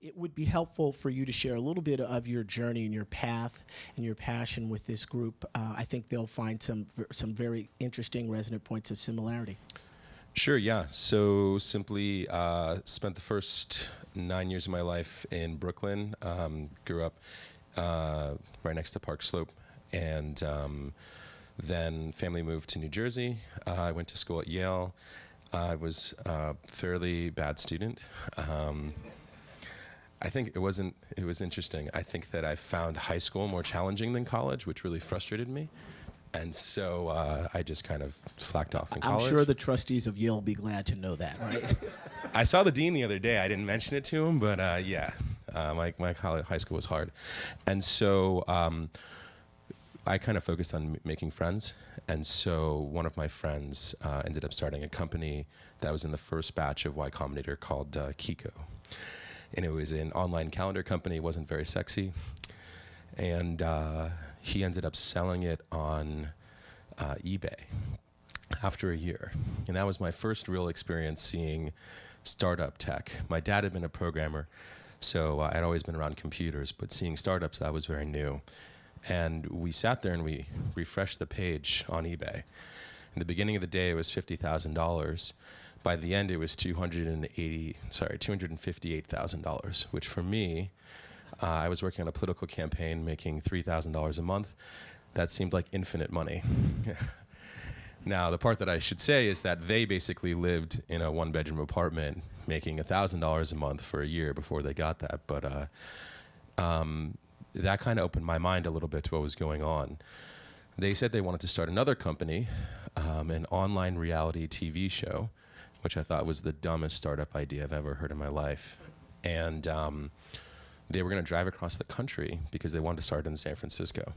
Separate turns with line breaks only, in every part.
it would be helpful for you to share a little bit of your journey and your path and your passion with this group. I think they'll find some very interesting resonant points of similarity.
Sure, yeah. So simply spent the first 9 years of my life in Brooklyn. Grew up right next to Park Slope. And then family moved to New Jersey. I went to school at Yale. I was a fairly bad student. I think it was interesting. I think that I found high school more challenging than college, which really frustrated me. And so I just kind of slacked off in college.
I'm sure the trustees of Yale will be glad to know that, right?
I saw the dean the other day. I didn't mention it to him, but yeah, my high school was hard. And so I kind of focused on making friends. And so one of my friends ended up starting a company that was in the first batch of Y Combinator called Kiko. And it was an online calendar company. It wasn't very sexy. And he ended up selling it on eBay after a year. And that was my first real experience seeing startup tech. My dad had been a programmer, so I'd always been around computers, but seeing startups, that was very new. And we sat there and we refreshed the page on eBay. In the beginning of the day, it was $50,000. By the end, it was $258,000, which for me, I was working on a political campaign making $3,000 a month. That seemed like infinite money. Now, the part that I should say is that they basically lived in a one-bedroom apartment making $1,000 a month for a year before they got that. But that kind of opened my mind a little bit to what was going on. They said they wanted to start another company, an online reality TV show, which I thought was the dumbest startup idea I've ever heard in my life. And they were going to drive across the country because they wanted to start in San Francisco.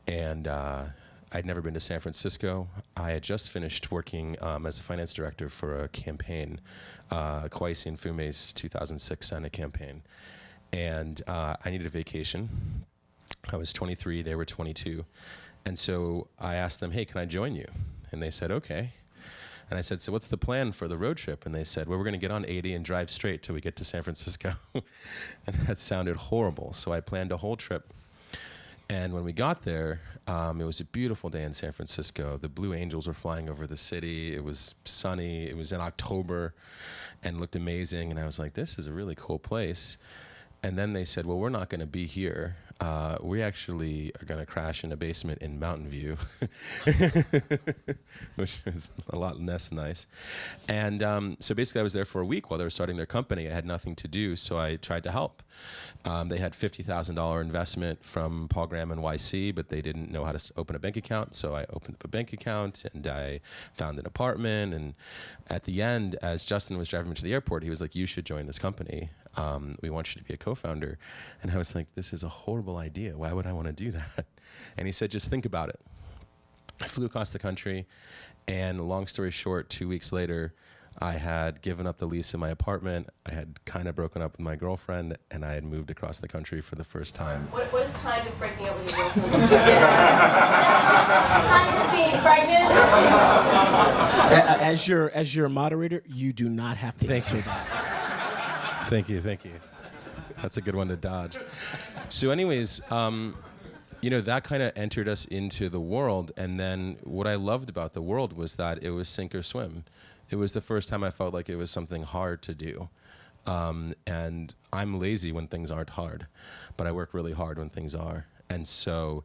And I'd never been to San Francisco. I had just finished working as a finance director for a campaign, Kwasi and Fume's 2006 Senate campaign. And I needed a vacation. I was 23, they were 22. And so I asked them, hey, can I join you? And they said, okay. And I said, so what's the plan for the road trip? And they said, well, we're going to get on 80 and drive straight till we get to San Francisco. And that sounded horrible. So I planned a whole trip. And when we got there, it was a beautiful day in San Francisco. The Blue Angels were flying over the city. It was sunny. It was in October and looked amazing. And I was like, this is a really cool place. And then they said, well, we're not going to be here. We actually are going to crash in a basement in Mountain View, which was a lot less nice. And so basically I was there for a week while they were starting their company. I had nothing to do, so I tried to help. They had $50,000 investment from Paul Graham and YC, but they didn't know how to open a bank account, so I opened up a bank account, and I found an apartment. And at the end, as Justin was driving me to the airport, he was like, you should join this company. We want you to be a co-founder. And I was like, this is a horrible idea. Why would I want to do that? And he said, just think about it. I flew across the country, and long story short, 2 weeks later, I had given up the lease in my apartment. I had kind of broken up with my girlfriend, and I had moved across the country for the first time.
What is kind of breaking up with your girlfriend? Kind of being pregnant?
As your moderator, you do not have to answer that.
Thank you. That's a good one to dodge. So anyways, that kind of entered us into the world. And then what I loved about the world was that it was sink or swim. It was the first time I felt like it was something hard to do. And I'm lazy when things aren't hard, but I work really hard when things are. And so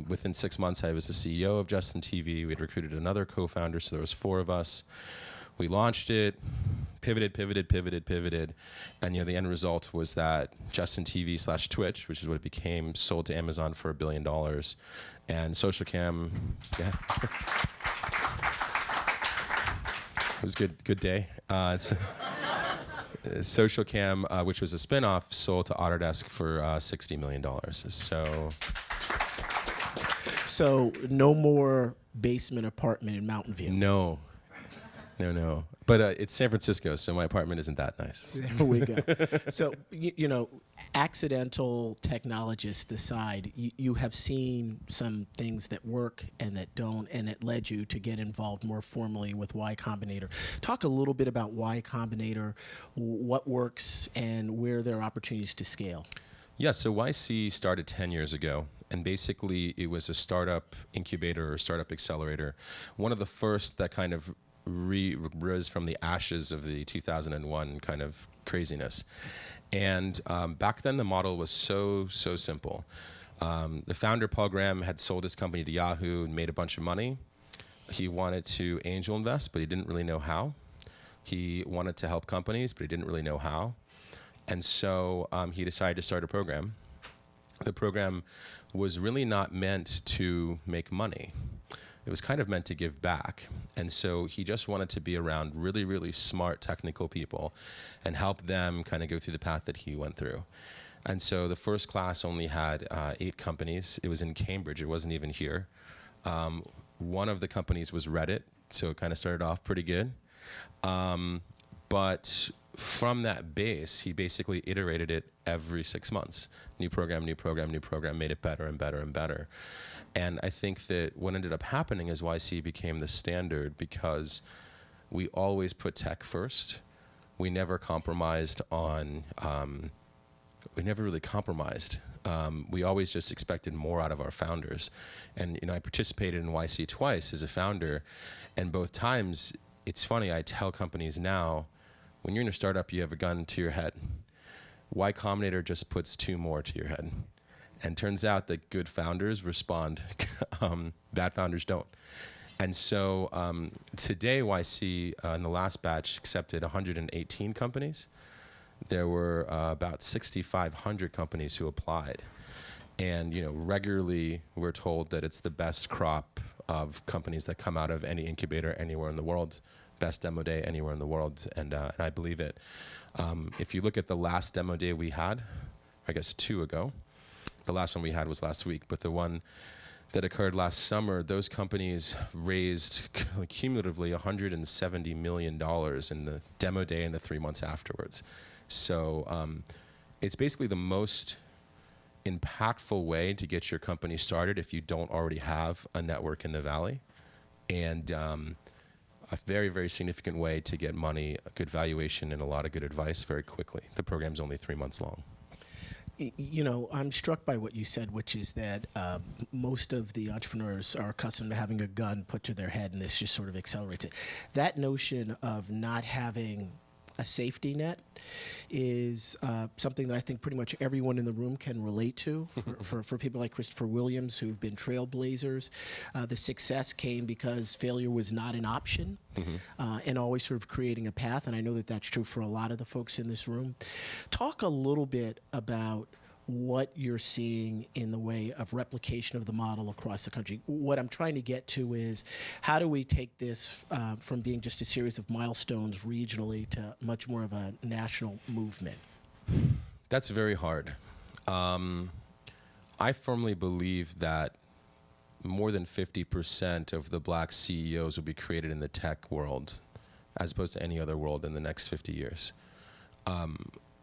within 6 months, I was the CEO of Justin TV. We had recruited another co-founder, so there was 4 of us. We launched it, pivoted, and the end result was that Justin TV/Twitch, which is what it became, sold to Amazon for $1 billion, and SocialCam, yeah. It was a good day. SocialCam, which was a spinoff, sold to Autodesk for $60 million.
So no more basement apartment in Mountain View.
No. No. But it's San Francisco, so my apartment isn't that nice.
There we go. So, accidental technologists aside, you have seen some things that work and that don't, and it led you to get involved more formally with Y Combinator. Talk a little bit about Y Combinator, what works, and where there are opportunities to scale.
Yeah, so YC started 10 years ago, and basically it was a startup incubator or startup accelerator, one of the first that kind of rose from the ashes of the 2001 kind of craziness. And back then the model was so simple. The founder, Paul Graham, had sold his company to Yahoo and made a bunch of money. He wanted to angel invest, but he didn't really know how. He wanted to help companies, but he didn't really know how. And so he decided to start a program. The program was really not meant to make money. It was kind of meant to give back. And so he just wanted to be around really, really smart technical people and help them kind of go through the path that he went through. And so the first class only had 8 companies. It was in Cambridge. It wasn't even here. One of the companies was Reddit, so it kind of started off pretty good. But from that base, he basically iterated it every 6 months. New program, made it better and better and better. And I think that what ended up happening is YC became the standard because we always put tech first. We never compromised on, we never really compromised. We always just expected more out of our founders. And I participated in YC twice as a founder, and both times, it's funny, I tell companies now, when you're in a startup, you have a gun to your head. Y Combinator just puts 2 more to your head. And turns out that good founders respond, bad founders don't. And so today YC in the last batch accepted 118 companies. There were about 6,500 companies who applied. And regularly we're told that it's the best crop of companies that come out of any incubator anywhere in the world, best demo day anywhere in the world, and I believe it. If you look at the last demo day we had, I guess 2 ago, the last one we had was last week, but the one that occurred last summer, those companies raised cumulatively $170 million in the demo day and the 3 months afterwards. So it's basically the most impactful way to get your company started if you don't already have a network in the Valley, and a very, very significant way to get money, a good valuation, and a lot of good advice very quickly. The program's only 3 months long.
I'm struck by what you said, which is that most of the entrepreneurs are accustomed to having a gun put to their head, and this just sort of accelerates it. That notion of not having a safety net is something that I think pretty much everyone in the room can relate to. For people like Christopher Williams, who've been trailblazers, the success came because failure was not an option, and always sort of creating a path. And I know that that's true for a lot of the folks in this room. Talk a little bit about what you're seeing in the way of replication of the model across the country. What I'm trying to get to is, how do we take this from being just a series of milestones regionally to much more of a national movement?
That's very hard. I firmly believe that more than 50% of the black CEOs will be created in the tech world as opposed to any other world in the next 50 years.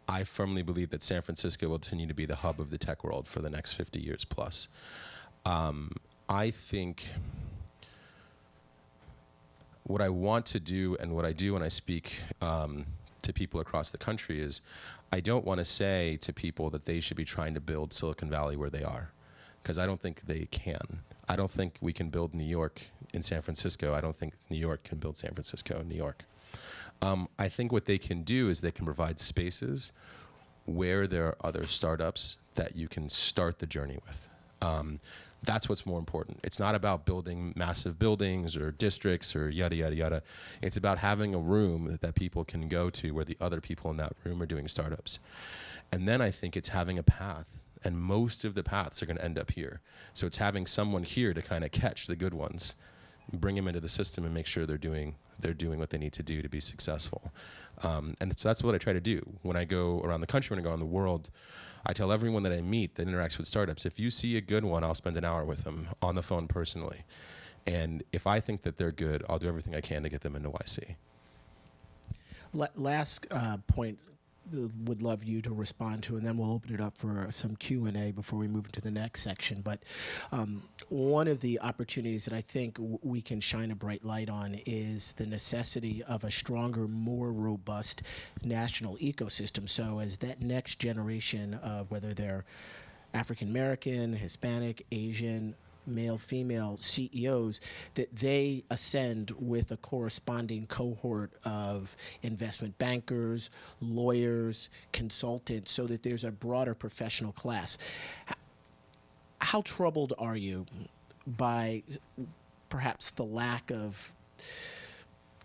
I firmly believe that San Francisco will continue to be the hub of the tech world for the next 50 years plus. I think what I want to do and what I do when I speak to people across the country is, I don't want to say to people that they should be trying to build Silicon Valley where they are, because I don't think they can. I don't think we can build New York in San Francisco. I don't think New York can build San Francisco in New York. I think what they can do is they can provide spaces where there are other startups that you can start the journey with. That's what's more important. It's not about building massive buildings or districts or yada, yada, yada. It's about having a room that people can go to where the other people in that room are doing startups. And then I think it's having a path. And most of the paths are going to end up here. So it's having someone here to kind of catch the good ones, bring them into the system, and make sure they're doing what they need to do to be successful. And so that's what I try to do. When I go around the country, when I go around the world, I tell everyone that I meet that interacts with startups, if you see a good one, I'll spend an hour with them on the phone personally. And if I think that they're good, I'll do everything I can to get them into YC.
Last point would love you to respond to, and then we'll open it up for some Q&A before we move into the next section. But one of the opportunities that I think we can shine a bright light on is the necessity of a stronger, more robust national ecosystem. So as that next generation of whether they're African American, Hispanic, Asian, male, female CEOs, that they ascend with a corresponding cohort of investment bankers, lawyers, consultants, so that there's a broader professional class. How troubled are you by perhaps the lack of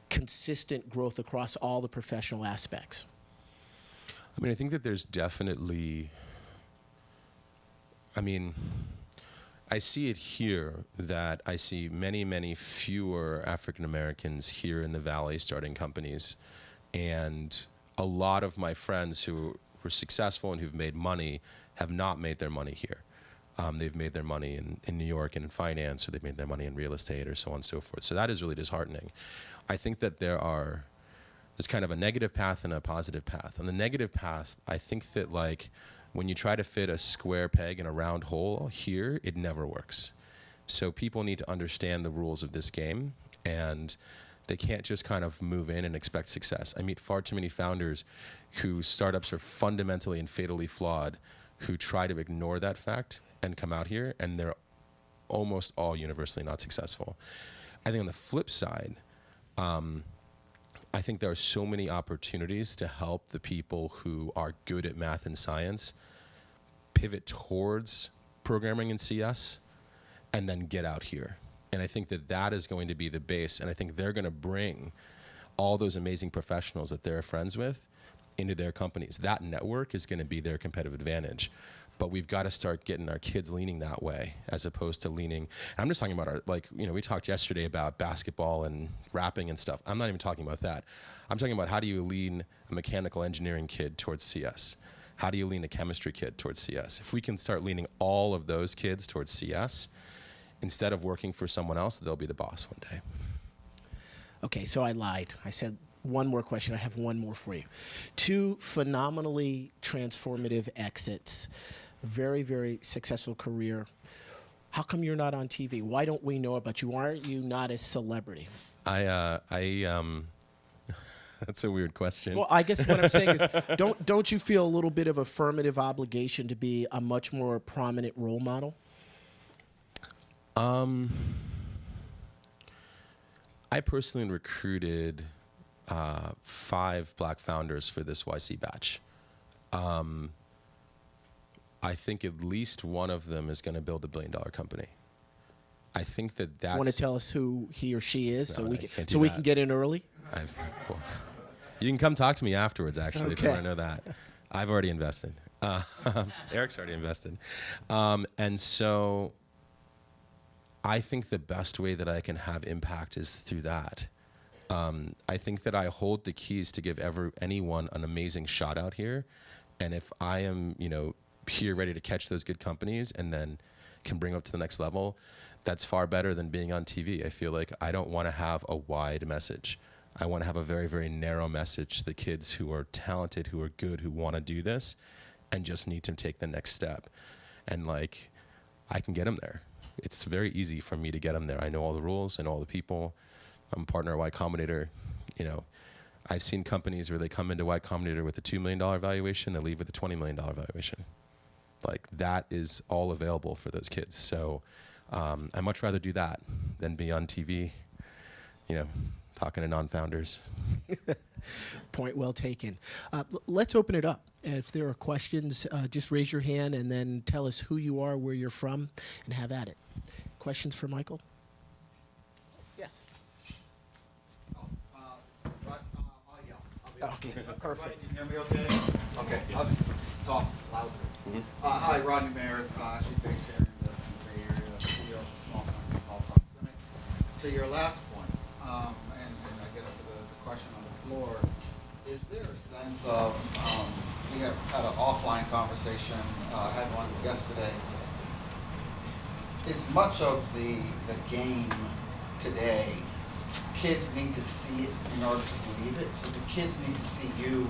consistent growth across all the professional aspects?
I mean, I think that there's definitely, I see it here that I see many, many fewer African Americans here in the Valley starting companies. And a lot of my friends who were successful and who've made money have not made their money here. They've made their money in New York and in finance, or they've made their money in real estate, or so on and so forth. So that is really disheartening. I think that there's kind of a negative path and a positive path. On the negative path, I think that when you try to fit a square peg in a round hole here, it never works. So people need to understand the rules of this game, and they can't just kind of move in and expect success. I meet far too many founders whose startups are fundamentally and fatally flawed, who try to ignore that fact and come out here, and they're almost all universally not successful. I think on the flip side, I think there are so many opportunities to help the people who are good at math and science pivot towards programming and CS and then get out here. And I think that that is going to be the base. And I think they're going to bring all those amazing professionals that they're friends with into their companies. That network is going to be their competitive advantage. But we've got to start getting our kids leaning that way, as opposed to leaning. And I'm just talking about we talked yesterday about basketball and rapping and stuff. I'm not even talking about that. I'm talking about how do you lean a mechanical engineering kid towards CS? How do you lean a chemistry kid towards CS? If we can start leaning all of those kids towards CS, instead of working for someone else, they'll be the boss one day.
Okay, so I lied. I said one more question. I have one more for you. 2 phenomenally transformative exits. Very, very successful career. How come you're not on TV? Why don't we know about you? Why aren't you not a celebrity?
That's a weird question.
Well, I guess what I'm saying is, don't you feel a little bit of affirmative obligation to be a much more prominent role model?
I personally recruited 5 black founders for this YC batch. I think at least one of them is going to build a $1 billion company. I think that's...
Want to tell us who he or she is,
No,
we
I
can get in early?
Well, you can come talk to me afterwards, actually, if you want to know that. I've already invested. Eric's already invested. And so I think the best way that I can have impact is through that. I think that I hold the keys to give anyone an amazing shot out here. And if I am, here ready to catch those good companies and then can bring them up to the next level, that's far better than being on TV. I feel like I don't want to have a wide message. I want to have a very, very narrow message to the kids who are talented, who are good, who want to do this, and just need to take the next step. And I can get them there. It's very easy for me to get them there. I know all the rules and all the people. I'm a partner at Y Combinator. I've seen companies where they come into Y Combinator with a $2 million valuation, they leave with a $20 million valuation. That is all available for those kids. So I'd much rather do that than be on TV, talking to non-founders.
Point well taken. Let's open it up. And if there are questions, just raise your hand and then tell us who you are, where you're from, and have at it. Questions for Michael? Yes. Okay, perfect.
Can you hear me okay? Okay, I'll just talk louder. Hi, Rodney Mayer, actually based here in the Bay Area, CEO of a small company called Proximic. To your last point, and I guess to the question on the floor, is there a sense of, we have had an offline conversation, had one yesterday, is much of the game today kids need to see it in order to believe it. So the kids need to see you,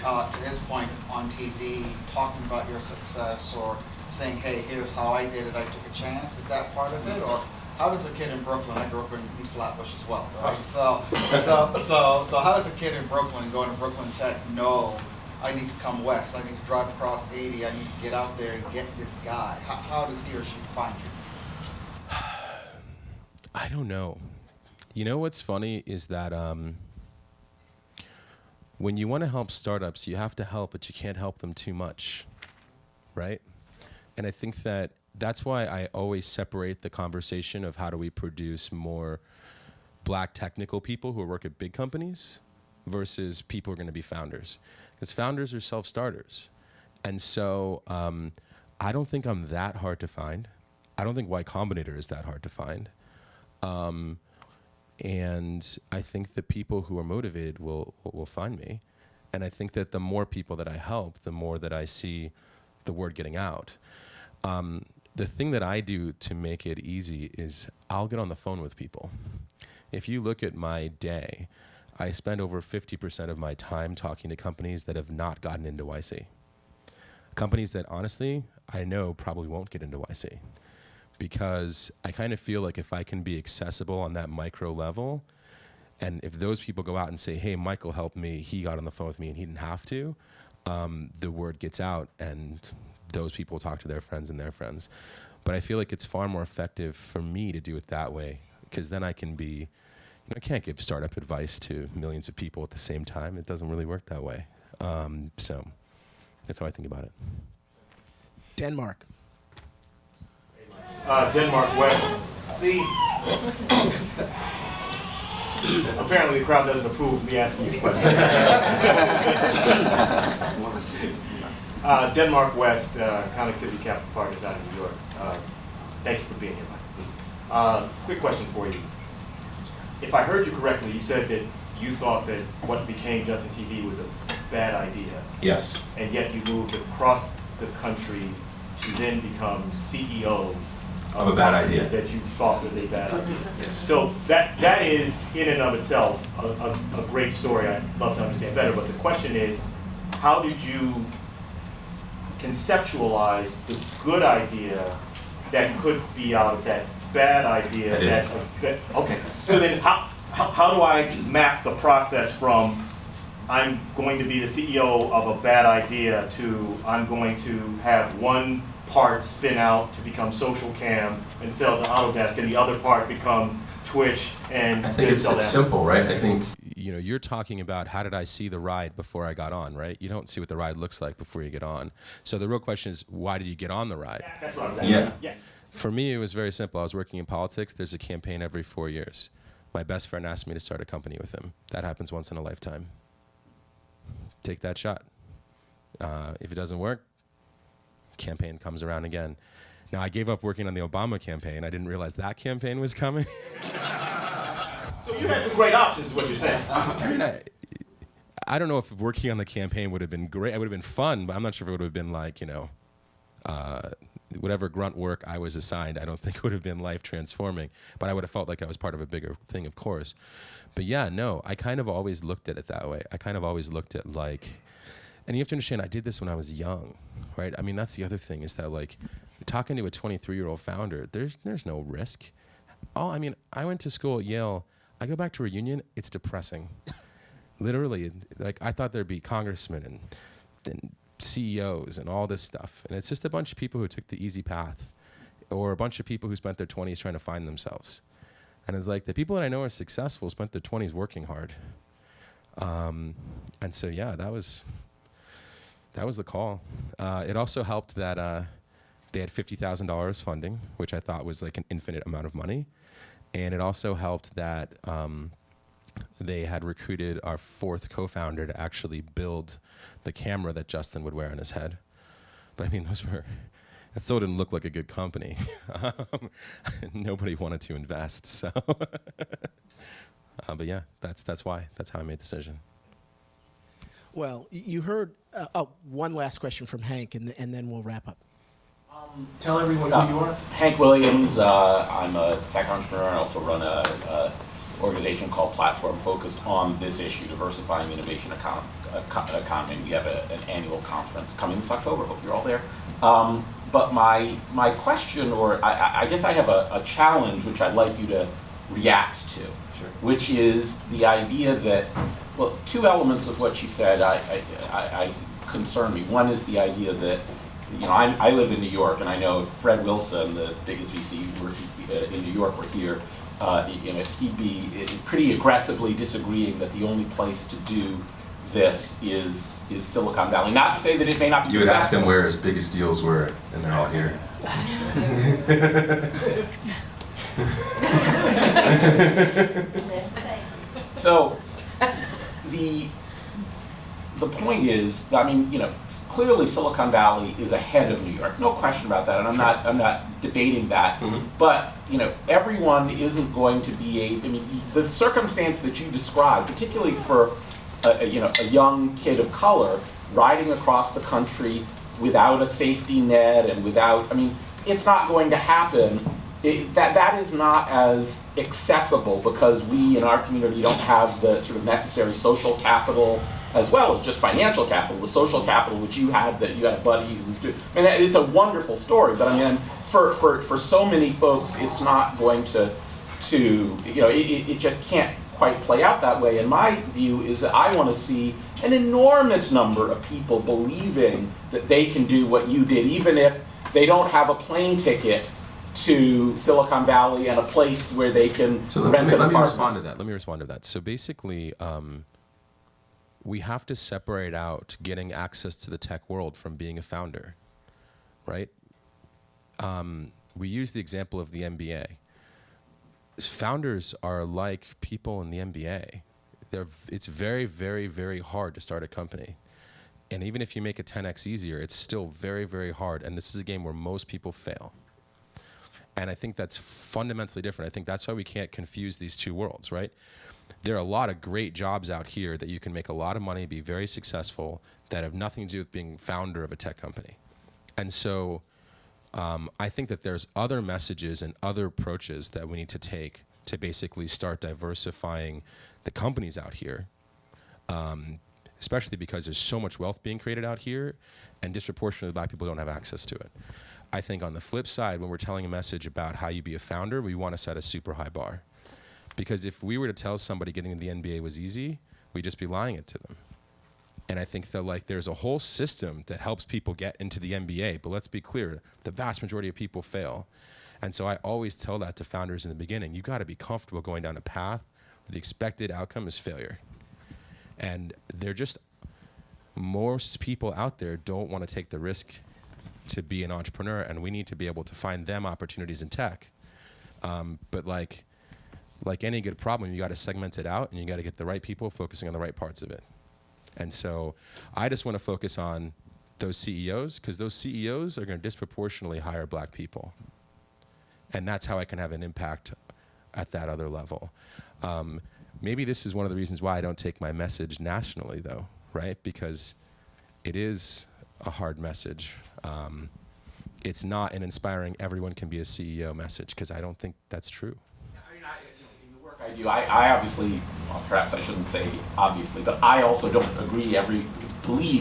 to his point, on TV, talking about your success or saying, hey, here's how I did it, I took a chance. Is that part of it? Or how does a kid in Brooklyn, I grew up in East Flatbush as well, right? So how does a kid in Brooklyn going to Brooklyn Tech know I need to come west, I need to drive across 80, I need to get out there and get this guy? How does he or she find you?
I don't know. You know what's funny is that when you want to help startups, you have to help, but you can't help them too much, right? And I think that that's why I always separate the conversation of how do we produce more black technical people who work at big companies versus people who are going to be founders. Because founders are self-starters. And so I don't think I'm that hard to find. I don't think Y Combinator is that hard to find. And I think the people who are motivated will find me. And I think that the more people that I help, the more that I see the word getting out. The thing that I do to make it easy is I'll get on the phone with people. If you look at my day, I spend over 50% of my time talking to companies that have not gotten into YC. Companies that honestly, I know probably won't get into YC. Because I kind of feel like if I can be accessible on that micro level, and if those people go out and say, hey, Michael helped me, he got on the phone with me and he didn't have to, the word gets out and those people talk to their friends and their friends. But I feel like it's far more effective for me to do it that way, because then I can be, I can't give startup advice to millions of people at the same time. It doesn't really work that way. So that's how I think about it.
Denmark.
Denmark West. See, apparently the crowd doesn't approve of me asking you questions. Denmark West, Connectivity Capital Partners out of New York. Thank you for being here, Mike. Quick question for you. If I heard you correctly, you said that you thought that what became Justin TV was a bad idea.
Yes.
And yet you moved across the country to then become CEO
of a bad idea
that you thought was a bad idea.
Yes.
So that is in and of itself a great story. I'd love to understand better. But the question is, how did you conceptualize the good idea that could be out of that bad idea? Okay. So then how do I map the process from I'm going to be the CEO of a bad idea to I'm going to have one part spin out to become social cam and sell to Autodesk, and the other part become Twitch and
I think it's
sell that?
simple, right? I think you're talking about how did I see the ride before I got on, right? You don't see what the ride looks like before you get on. So the real question is, why did you get on the ride?
That's what I'm saying. Yeah.
For me, it was very simple. I was working in politics. There's a campaign every 4 years. My best friend asked me to start a company with him. That happens once in a lifetime. Take that shot. If it doesn't work, campaign comes around again. Now, I gave up working on the Obama campaign. I didn't realize that campaign was coming.
So you had some great options, is what you're saying.
I mean, I don't know if working on the campaign would have been great. It would have been fun, but I'm not sure if it would have been like, whatever grunt work I was assigned, I don't think it would have been life transforming, but I would have felt like I was part of a bigger thing, of course. But yeah, no, I kind of always looked at it that way. I kind of always looked at like, and you have to understand, I did this when I was young, right? I mean, that's the other thing is that like talking to a 23-year-old founder, there's no risk. I went to school at Yale. I go back to reunion, it's depressing. Literally, like I thought there'd be congressmen and CEOs and all this stuff. And it's just a bunch of people who took the easy path or a bunch of people who spent their 20s trying to find themselves. And it's like the people that I know are successful spent their 20s working hard. And so, yeah, that was the call. It also helped that they had $50,000 funding, which I thought was like an infinite amount of money. And it also helped that they had recruited our fourth co-founder to actually build the camera that Justin would wear on his head. But I mean, it still didn't look like a good company. Nobody wanted to invest, so. But yeah, that's why. That's how I made the decision.
Well, you heard, one last question from Hank, and then we'll wrap up.
Tell everyone who you are.
Hank Williams. I'm a tech entrepreneur. I also run a
organization called Platform focused on this issue, diversifying innovation economy. We have an annual conference coming this October. Hope you're all there. But my question, or I guess I have a challenge which I'd like you to react to, which is the idea that, well, two elements of what she said I concern me. One is the idea that, you know, I live in New York, and I know if Fred Wilson, the biggest VC in New York, were here, you know, he'd be pretty aggressively disagreeing that the only place to do this is Silicon Valley. Not to say that it may not be.
You would ask him where his biggest deals were, and they're all here.
So the point is, I mean, you know, clearly Silicon Valley is ahead of New York. No question about that, and I'm not debating that.
Mm-hmm.
But you know, everyone isn't going to be I mean, the circumstance that you described, particularly for a young kid of color riding across the country without a safety net and without, I mean, it's not going to happen. That is not as accessible because we in our community don't have the sort of necessary social capital as well as just financial capital. The social capital which you had, that you had a buddy who's doing, I mean, it's a wonderful story, but I mean, for so many folks, it's not going to you know, it just can't quite play out that way. And my view is that I want to see an enormous number of people believing that they can do what you did, even if they don't have a plane ticket to Silicon Valley and a place where they can rent an apartment.
Let me respond to that. So basically, we have to separate out getting access to the tech world from being a founder, right? We use the example of the MBA. Founders are like people in the MBA. It's very, very, very hard to start a company. And even if you make it 10x easier, it's still very, very hard. And this is a game where most people fail. And I think that's fundamentally different. I think that's why we can't confuse these two worlds, right? There are a lot of great jobs out here that you can make a lot of money, be very successful, that have nothing to do with being founder of a tech company. And so I think that there's other messages and other approaches that we need to take to basically start diversifying the companies out here, especially because there's so much wealth being created out here and disproportionately Black people don't have access to it. I think on the flip side, when we're telling a message about how you be a founder, we want to set a super high bar. Because if we were to tell somebody getting into the NBA was easy, we'd just be lying it to them. And I think that like there's a whole system that helps people get into the NBA, but let's be clear, the vast majority of people fail. And so I always tell that to founders in the beginning, you gotta be comfortable going down a path where the expected outcome is failure. And most people out there don't wanna take the risk to be an entrepreneur, and we need to be able to find them opportunities in tech. But like any good problem, you got to segment it out, and you got to get the right people focusing on the right parts of it. And so I just want to focus on those CEOs, because those CEOs are going to disproportionately hire Black people. And that's how I can have an impact at that other level. Maybe this is one of the reasons why I don't take my message nationally, though, right? Because it is a hard message. It's not an inspiring everyone can be a CEO message, because I don't think that's true.
I mean, in the work I do, I obviously, well, perhaps I shouldn't say obviously, but I also don't believe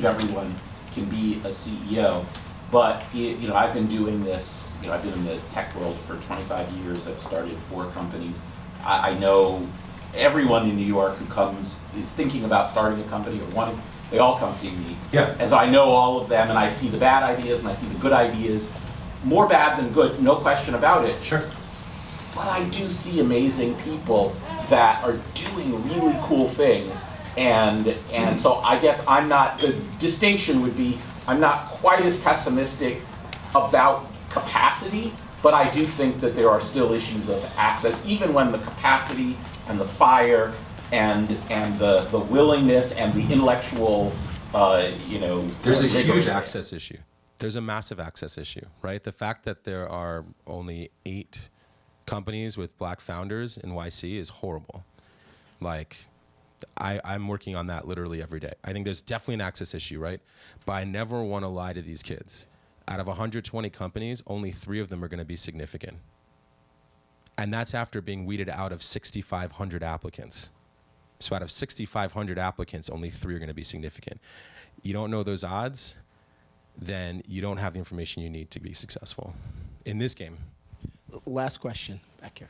everyone can be a CEO. But I've been doing this. I've been in the tech world for 25 years. I've started 4 companies. I know everyone in New York who is thinking about starting a company or wanting. They all come see me.
Yeah.
And so I know all of them, and I see the bad ideas, and I see the good ideas. More bad than good, no question about it.
Sure.
But I do see amazing people that are doing really cool things. And so I guess the distinction would be, I'm not quite as pessimistic about capacity, but I do think that there are still issues of access, even when the capacity and the fire and the willingness and the intellectual,
There's a huge access issue. There's a massive access issue, right? The fact that there are only 8 companies with Black founders in YC is horrible. Like, I'm working on that literally every day. I think there's definitely an access issue, right? But I never want to lie to these kids. Out of 120 companies, only 3 of them are going to be significant. And that's after being weeded out of 6,500 applicants. So out of 6,500 applicants, only 3 are going to be significant. You don't know those odds, then you don't have the information you need to be successful in this game.
Last question back here.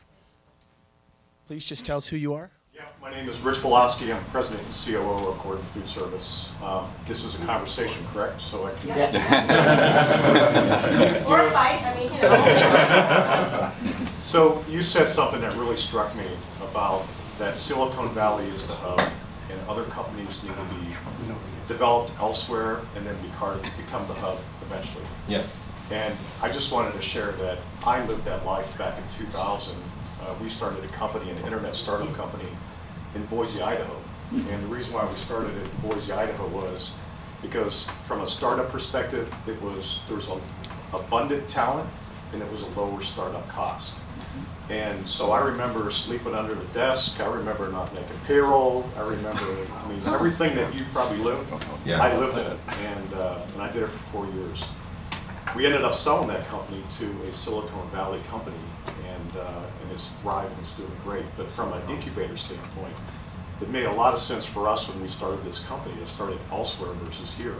Please just tell us who you are.
Yeah, my name is Rich Velovsky. I'm president and COO of Gordon Food Service. This is a conversation, correct? So I can.
Yes.
Or a fight, I mean,
So you said something that really struck me about that Silicon Valley is the hub, and other companies need to be developed elsewhere and then become the hub eventually.
Yeah.
And I just wanted to share that I lived that life back in 2000. We started a company, an internet startup company in Boise, Idaho. And the reason why we started it in Boise, Idaho was because from a startup perspective, there was abundant talent and it was a lower startup cost. And so I remember sleeping under the desk. I remember not making payroll. I remember, everything that you probably lived,
Yeah.
I lived it. And I did it for 4 years. We ended up selling that company to a Silicon Valley company, and it's thriving, it's doing great. But from an incubator standpoint, it made a lot of sense for us when we started this company. It started elsewhere versus here,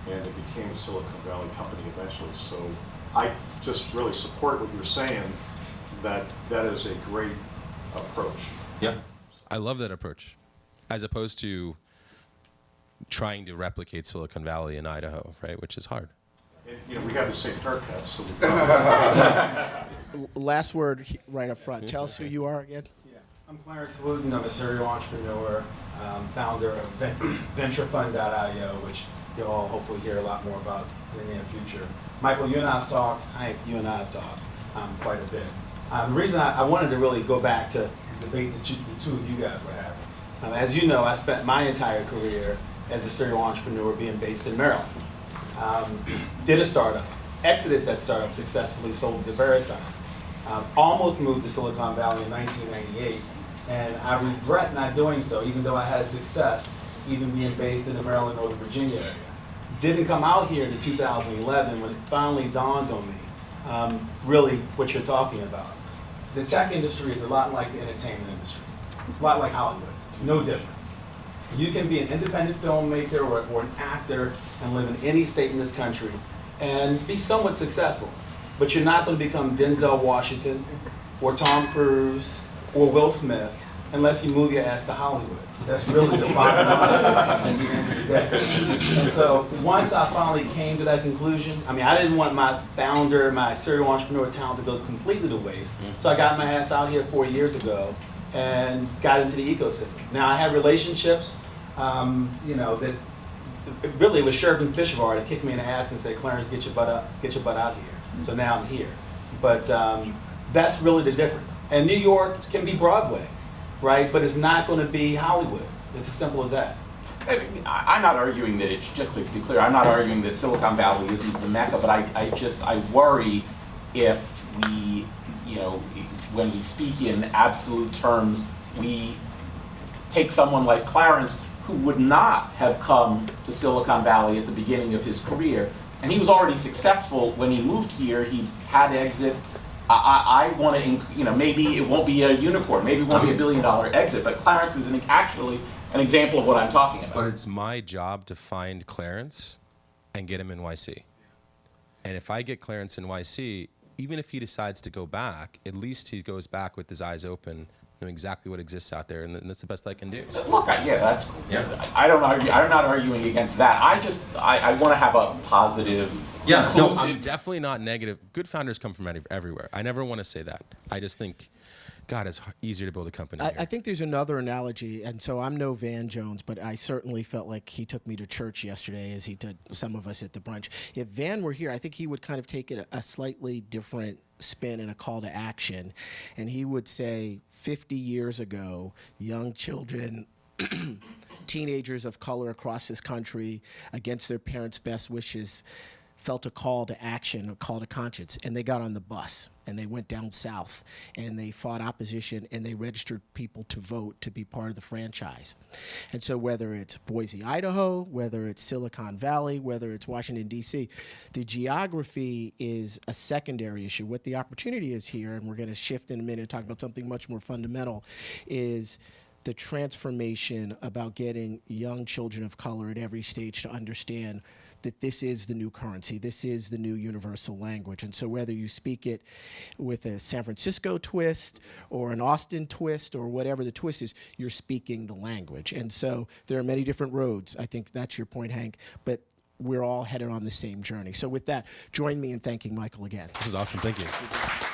and it became a Silicon Valley company eventually. So I just really support what you're saying, that is a great approach.
Yeah. I love that approach, as opposed to trying to replicate Silicon Valley in Idaho, right, which is hard.
And, we have the same haircut, so we
Last word right up front. Tell us who you are again.
Yeah, I'm Clarence Wooten. I'm a serial entrepreneur, founder of VentureFund.io, which you'll all hopefully hear a lot more about in the near future. Michael, you and I have talked. Hank, you and I have talked quite a bit. The reason I wanted to really go back to the debate that the two of you guys were having. As you know, I spent my entire career as a serial entrepreneur being based in Maryland. Did a startup, exited that startup successfully, sold it to VeriSign. Almost moved to Silicon Valley in 1998, and I regret not doing so, even though I had a success, even being based in the Maryland, Northern Virginia area. Didn't come out here to 2011 when it finally dawned on me, really what you're talking about. The tech industry is a lot like the entertainment industry, a lot like Hollywood, no different. You can be an independent filmmaker or an actor and live in any state in this country and be somewhat successful, but you're not going to become Denzel Washington or Tom Cruise or Will Smith unless you move your ass to Hollywood. That's really the bottom line at the end of the day. And so once I finally came to that conclusion, I didn't want my founder, my serial entrepreneur talent to go completely to waste, so I got my ass out here 4 years ago and got into the ecosystem. Now I have relationships, that really was Shervin Fisherbar that kicked me in the ass and said, Clarence, get your butt out here. So now I'm here. But that's really the difference. And New York can be Broadway, right? But it's not going to be Hollywood. It's as simple as that.
I'm not arguing that just to be clear, I'm not arguing that Silicon Valley isn't the Mecca, but I worry if we, when we speak in absolute terms, we take someone like Clarence, who would not have come to Silicon Valley at the beginning of his career, and he was already successful when he moved here. He had exits. I want to, maybe it won't be a unicorn, maybe it won't be $1 billion exit, but Clarence is actually an example of what I'm talking about.
But it's my job to find Clarence and get him in YC. And if I get Clarence in YC, even if he decides to go back, at least he goes back with his eyes open, knowing exactly what exists out there, and that's the best I can do.
Look, that's. Yeah. I don't argue. I'm not arguing against that. I want to have a positive.
Yeah. No, I'm definitely not negative. Good founders come from everywhere. I never want to say that. I just think, God, it's easier to build a company here.
I think there's another analogy, and so I'm no Van Jones, but I certainly felt like he took me to church yesterday, as he did some of us at the brunch. If Van were here, I think he would kind of take it a slightly different spin and a call to action, and he would say 50 years ago, young children, teenagers of color across this country, against their parents' best wishes, felt a call to action, a call to conscience, and they got on the bus and they went down south and they fought opposition and they registered people to vote to be part of the franchise. And so whether it's Boise, Idaho, whether it's Silicon Valley, whether it's Washington, D.C., the geography is a secondary issue. What the opportunity is here, and we're going to shift in a minute and talk about something much more fundamental, is the transformation about getting young children of color at every stage to understand that this is the new currency, this is the new universal language. And so whether you speak it with a San Francisco twist or an Austin twist or whatever the twist is, you're speaking the language. And so there are many different roads. I think that's your point, Hank, but we're all headed on the same journey. So with that, join me in thanking Michael again.
This is awesome. Thank you.